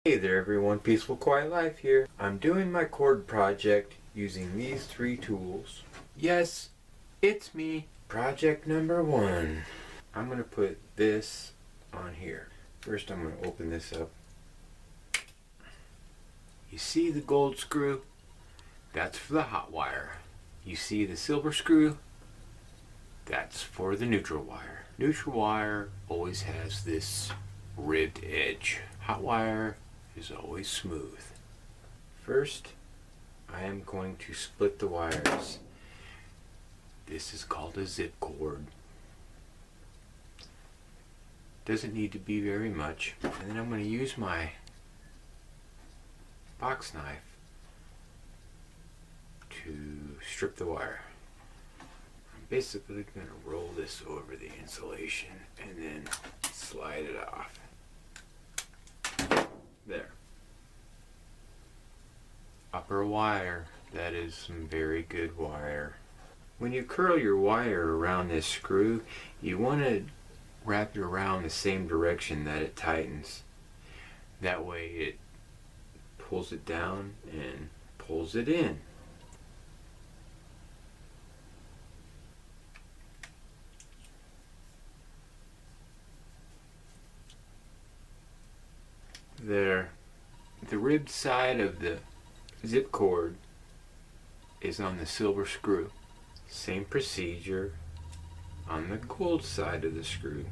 Hey there everyone, Peaceful Quiet Life here. I'm doing my cord project using these three tools. Yes, it's me. Project number 1. I'm going to put this on here. First I'm going to open this up. You see the gold screw? That's for the hot wire. You see the silver screw? That's for the neutral wire. Neutral wire always has this ribbed edge. Hot wire is always smooth. First, I am going to split the wires. This is called a zip cord. Doesn't need to be very much. And then I'm going to use my box knife to strip the wire. I'm basically going to roll this over the insulation and then slide it off. There. Upper wire. That is some very good wire. When you curl your wire around this screw, you want to wrap it around the same direction that it tightens. That way it pulls it down and pulls it in. There. The ribbed side of the zip cord is on the silver screw. Same procedure on the gold side of the screw,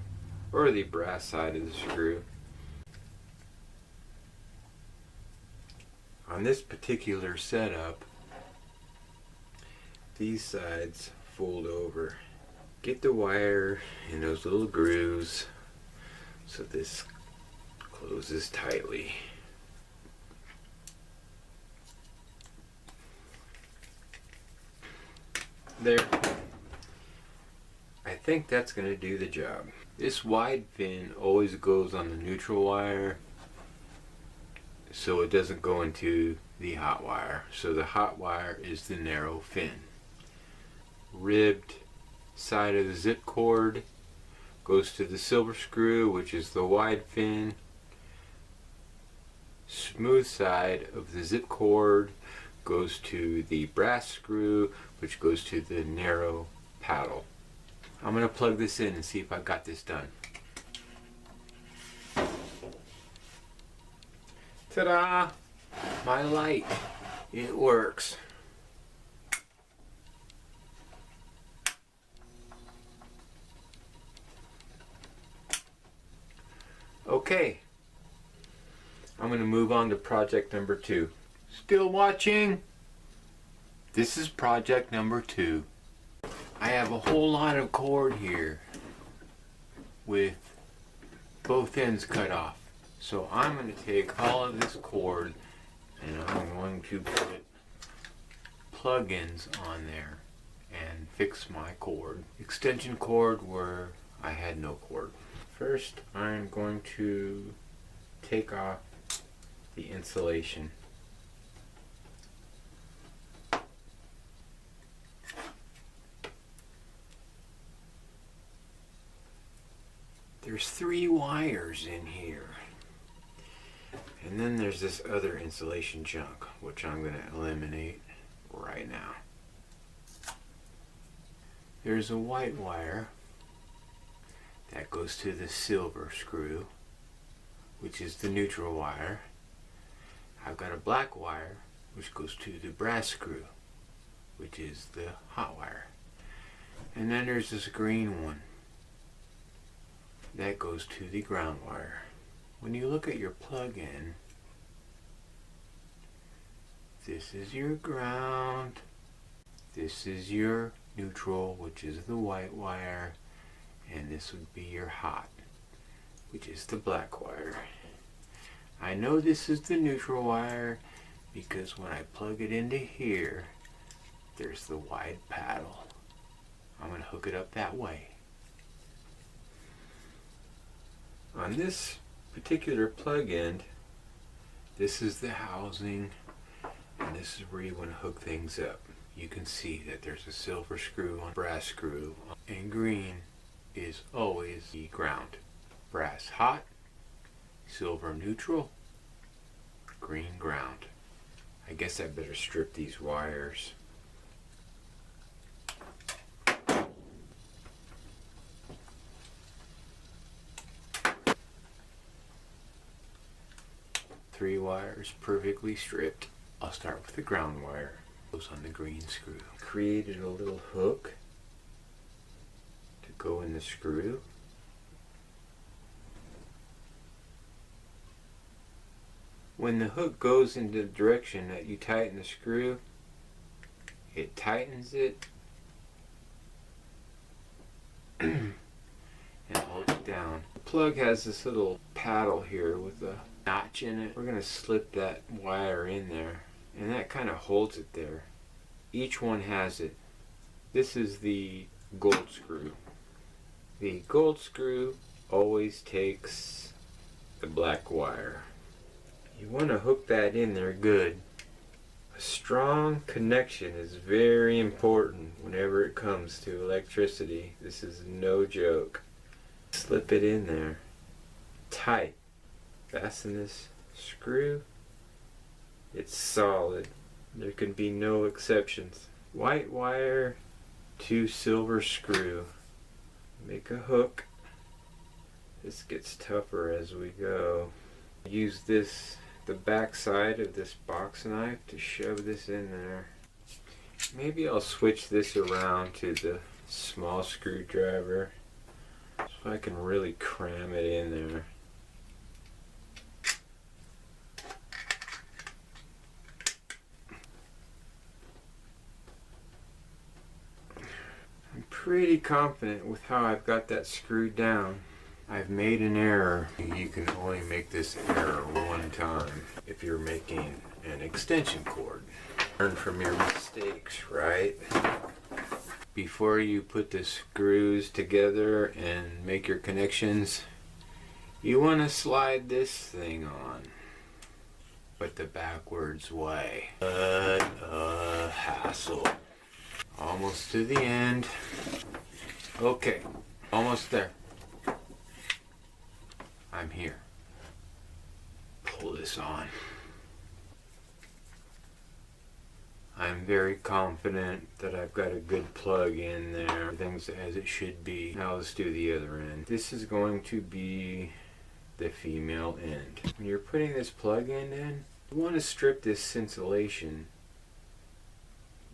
or the brass side of the screw. On this particular setup, these sides fold over. Get the wire in those little grooves so this closes tightly. There. I think that's going to do the job. This wide fin always goes on the neutral wire so it doesn't go into the hot wire. So the hot wire is the narrow fin. Ribbed side of the zip cord goes to the silver screw, which is the wide fin. Smooth side of the zip cord goes to the brass screw, which goes to the narrow paddle. I'm going to plug this in and see if I got this done. Ta-da! My light. It works. Okay. I'm going to move on to project number 2. Still watching? This is project number 2. I have a whole lot of cord here with both ends cut off. So I'm going to take all of this cord and I'm going to put plug-ins on there and fix my cord. Extension cord where I had no cord. First, I'm going to take off the insulation. There's 3 wires in here. And then there's this other insulation junk, which I'm going to eliminate right now. There's a white wire that goes to the silver screw, which is the neutral wire. I've got a black wire which goes to the brass screw, which is the hot wire. And then there's this green one that goes to the ground wire. When you look at your plug-in, this is your ground, this is your neutral, which is the white wire, and this would be your hot, which is the black wire. I know this is the neutral wire because when I plug it into here, there's the wide paddle. I'm going to hook it up that way. On this particular plug end, this is the housing, and this is where you want to hook things up. You can see that there's a silver screw on brass screw, and green is always the ground. Brass hot, silver neutral, guess I better strip these wires. Three wires perfectly stripped. I'll start with the ground wire. Goes on the green screw. Created a little hook to go in the screw. When the hook goes in the direction that you tighten the screw, it tightens it and holds it down. The plug has this little paddle here with a notch in it. We're going to slip that wire in there, and that kind of holds it there. Each one has it. This is the gold screw. The gold screw always takes the black wire. You want to hook that in there good. A strong connection is very important whenever it comes to electricity. This is no joke. Slip it in there tight. Fasten this screw. It's solid. There can be no exceptions. White wire to silver screw. Make a hook. This gets tougher as we go. Use the back side of this box knife to shove this in there. Maybe I'll switch this around to the small screwdriver so I can really cram it in there. I'm pretty confident with how I've got that screwed down. I've made an error. You can only make this error one time if you're making an extension cord. Learn from your mistakes, right? Before you put the screws together and make your connections, you want to slide this thing on, but the backwards way. What a hassle. Almost to the end. Okay, almost there. I'm here. Pull this on. I'm very confident that I've got a good plug in there. Everything's as it should be. Now let's do the other end. This is going to be the female end. When you're putting this plug in, you want to strip this insulation,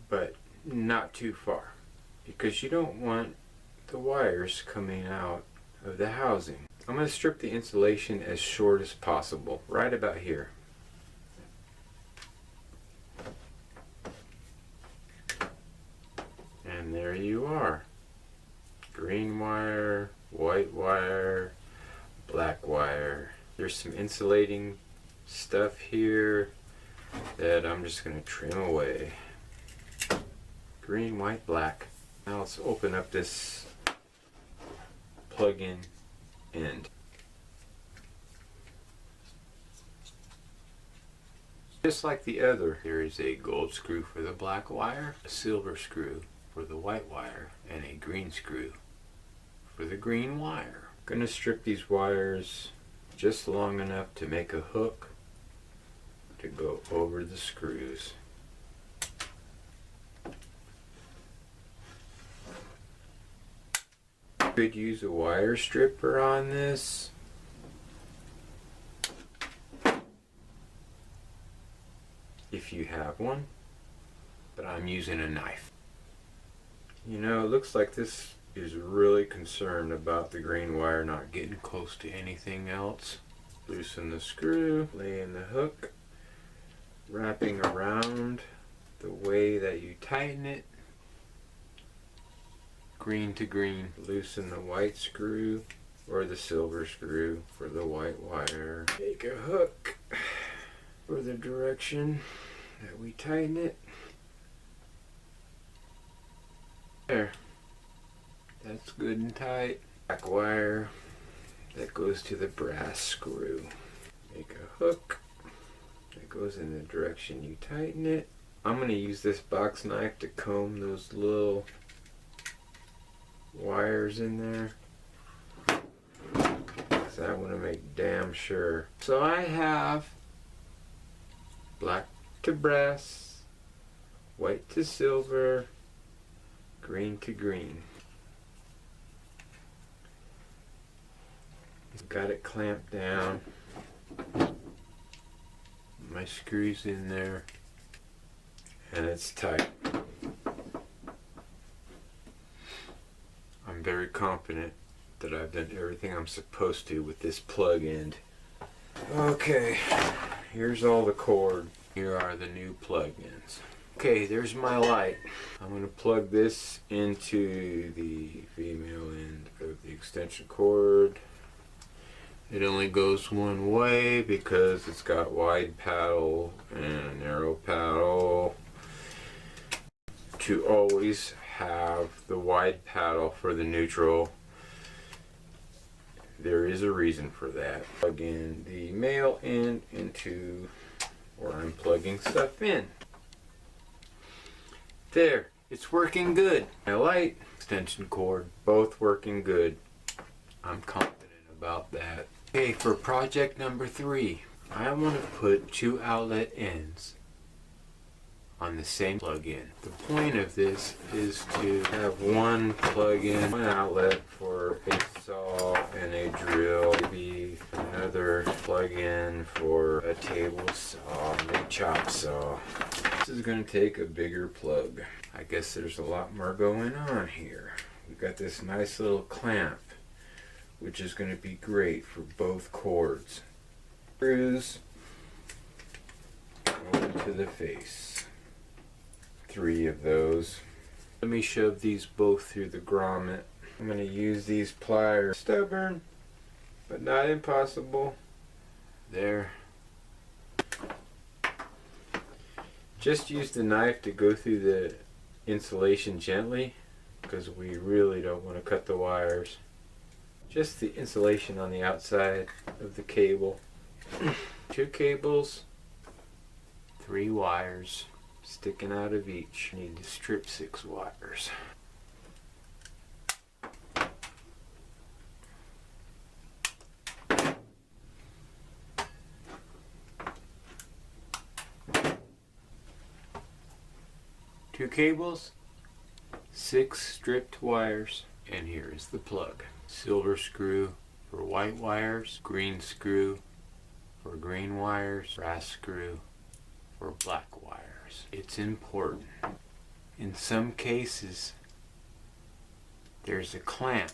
but not too far, because you don't want the wires coming out of the housing. I'm going to strip the insulation as short as possible, right about here. And there you are. Green wire, white wire, black wire. There's some insulating stuff here that I'm just going to trim away. Green, white, black. Now let's open up this plug-in end. Just like the other, there is a gold screw for the black wire, a silver screw for the white wire, and a green screw for the green wire. I'm going to strip these wires just long enough to make a hook to go over the screws. Could use a wire stripper on this. If you have one, but I'm using a knife. You know, it looks like this is really concerned about the green wire not getting close to anything else. Loosen the screw, lay in the hook, wrapping around the way that you tighten it. Green to green. Loosen the white screw or the silver screw for the white wire. Take a hook for the direction that we tighten it. There. That's good and tight. Black wire that goes to the brass screw. Make a hook that goes in the direction you tighten it. I'm going to use this box knife to comb those little wires in there, because I want to make damn sure. So I have black to brass, white to silver, green to green. Got it clamped down. My screw's in there and it's tight. I'm very confident that I've done everything I'm supposed to with this plug end. Okay, here's all the cord. Here are the new plug-ins. Okay, there's my light. I'm going to plug this into the female end of the extension cord. It only goes one way because it's got wide paddle and a narrow paddle. To always have the wide paddle for the neutral, there is a reason for that. Plug in the male end into where I'm plugging stuff in. There, it's working good. My light, extension cord, both working good. I'm confident about that. Okay, for project number 3, I want to put 2 outlet ends on the same plug-in. The point of this is to have one plug-in, one outlet for a saw and a drill, maybe another plug-in for a table saw and a chop saw. This is going to take a bigger plug. I guess there's a lot more going on here. We've got this nice little clamp, which is going to be great for both cords. Screws over to the face. 3 of those. Let me shove these both through the grommet. I'm going to use these pliers. Stubborn, but not impossible. There. Just use the knife to go through the insulation gently, because we really don't want to cut the wires. Just the insulation on the outside of the cable. 2 cables, 3 wires sticking out of each. Need to strip 6 wires. Two cables, 6 stripped wires, and here is the plug. Silver screw for white wires, green screw for green wires, brass screw for black wires. It's important. In some cases, there's a clamp.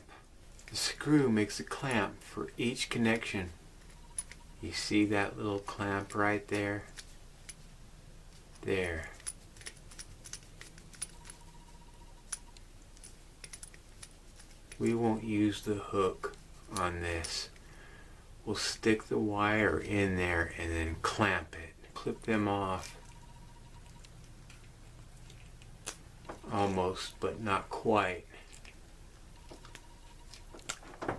The screw makes a clamp for each connection. You see that little clamp right there? There. We won't use the hook on this. We'll stick the wire in there and then clamp it. Clip them off. Almost, but not quite. A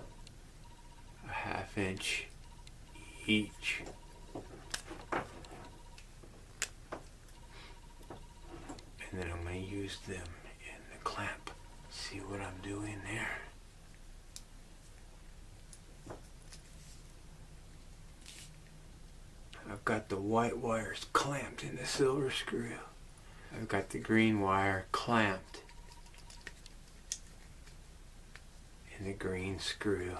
1/2 inch each. And then I'm going to use them in the clamp. See what I'm doing there? I've got the white wires clamped in the silver screw. I've got the green wire clamped in the green screw.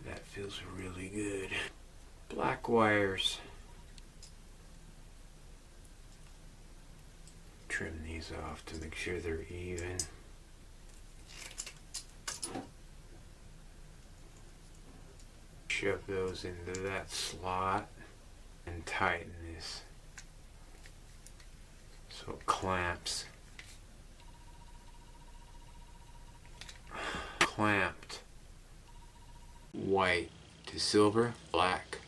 That feels really good. Black wires. Trim these off to make sure they're even. Shove those into that slot and tighten this so it clamps. Clamped. White to silver, black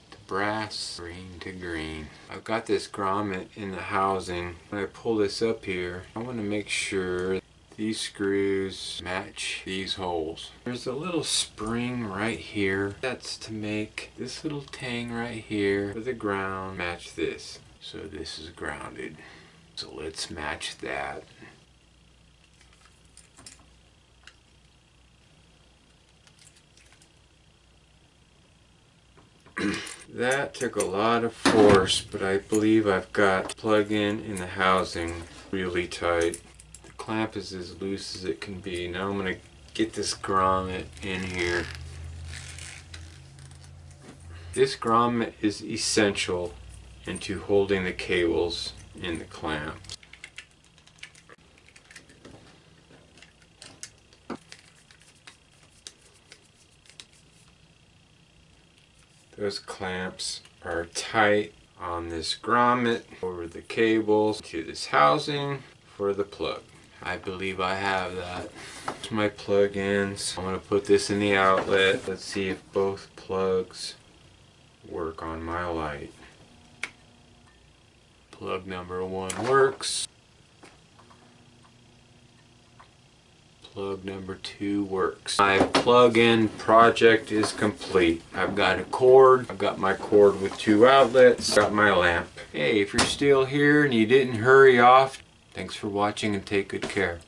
to brass, green to green. I've got this grommet in the housing. When I pull this up here, I want to make sure these screws match these holes. There's a little spring right here. That's to make this little tang right here for the ground match this. So this is grounded. So let's match that. That took a lot of force, but I believe I've got the plug-in in the housing really tight. The clamp is as loose as it can be. Now I'm going to get this grommet in here. This grommet is essential into holding the cables in the clamp. Those clamps are tight on this grommet over the cables to this housing for the plug. I believe I have that. Here's my plug-ins. I'm going to put this in the outlet. Let's see if both plugs work on my light. Plug number 1 works. Plug number 2 works. My plug-in project is complete. I've got a cord. I've got my cord with 2 outlets. Got my lamp. Hey, if you're still here and you didn't hurry off, thanks for watching and take good care.